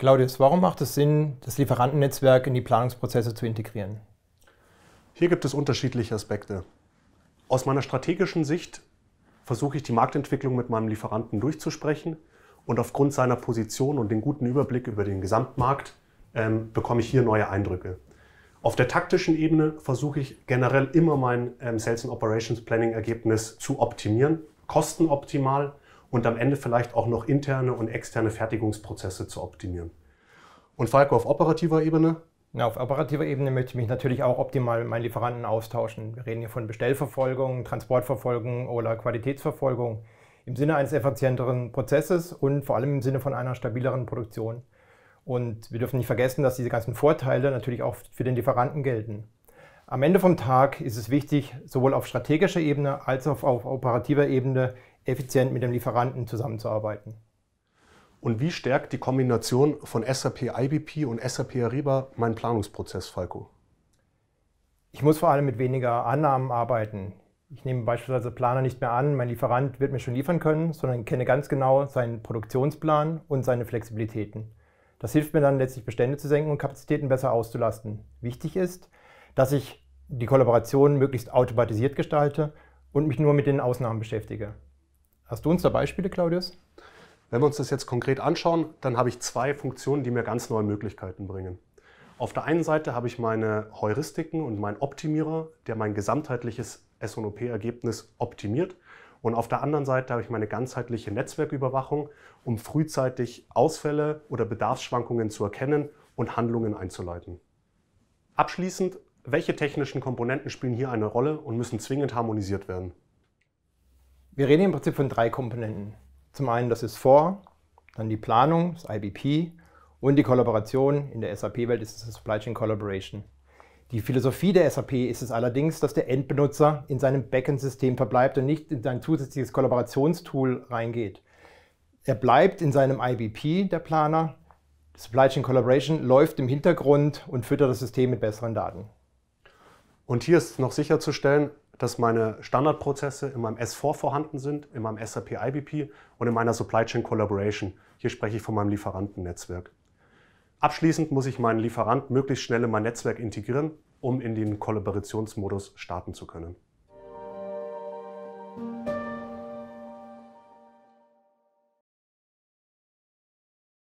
Claudius, warum macht es Sinn, das Lieferantennetzwerk in die Planungsprozesse zu integrieren? Hier gibt es unterschiedliche Aspekte. Aus meiner strategischen Sicht versuche ich die Marktentwicklung mit meinem Lieferanten durchzusprechen und aufgrund seiner Position und den guten Überblick über den Gesamtmarkt bekomme ich hier neue Eindrücke. Auf der taktischen Ebene versuche ich generell immer mein Sales and Operations Planning Ergebnis zu optimieren, kostenoptimal und am Ende vielleicht auch noch interne und externe Fertigungsprozesse zu optimieren. Und Falco, auf operativer Ebene? Na, auf operativer Ebene möchte ich mich natürlich auch optimal mit meinen Lieferanten austauschen. Wir reden hier von Bestellverfolgung, Transportverfolgung oder Qualitätsverfolgung im Sinne eines effizienteren Prozesses und vor allem im Sinne von einer stabileren Produktion. Und wir dürfen nicht vergessen, dass diese ganzen Vorteile natürlich auch für den Lieferanten gelten. Am Ende vom Tag ist es wichtig, sowohl auf strategischer Ebene als auch auf operativer Ebene effizient mit dem Lieferanten zusammenzuarbeiten. Und wie stärkt die Kombination von SAP IBP und SAP Ariba meinen Planungsprozess, Falco? Ich muss vor allem mit weniger Annahmen arbeiten. Ich nehme beispielsweise Planer nicht mehr an, mein Lieferant wird mir schon liefern können, sondern kenne ganz genau seinen Produktionsplan und seine Flexibilitäten. Das hilft mir dann letztlich, Bestände zu senken und Kapazitäten besser auszulasten. Wichtig ist, dass ich die Kollaboration möglichst automatisiert gestalte und mich nur mit den Ausnahmen beschäftige. Hast du uns da Beispiele, Claudius? Wenn wir uns das jetzt konkret anschauen, dann habe ich zwei Funktionen, die mir ganz neue Möglichkeiten bringen. Auf der einen Seite habe ich meine Heuristiken und meinen Optimierer, der mein gesamtheitliches S&OP-Ergebnis optimiert. Und auf der anderen Seite habe ich meine ganzheitliche Netzwerküberwachung, um frühzeitig Ausfälle oder Bedarfsschwankungen zu erkennen und Handlungen einzuleiten. Abschließend, welche technischen Komponenten spielen hier eine Rolle und müssen zwingend harmonisiert werden? Wir reden im Prinzip von drei Komponenten. Zum einen das S4, dann die Planung, das IBP und die Kollaboration. In der SAP-Welt ist es das Supply Chain Collaboration. Die Philosophie der SAP ist es allerdings, dass der Endbenutzer in seinem Backend-System verbleibt und nicht in sein zusätzliches Kollaborationstool reingeht. Er bleibt in seinem IBP, der Planer. Die Supply Chain Collaboration läuft im Hintergrund und füttert das System mit besseren Daten. Und hier ist noch sicherzustellen, dass meine Standardprozesse in meinem S4 vorhanden sind, in meinem SAP IBP und in meiner Supply Chain Collaboration. Hier spreche ich von meinem Lieferantennetzwerk. Abschließend muss ich meinen Lieferant möglichst schnell in mein Netzwerk integrieren, um in den Kollaborationsmodus starten zu können.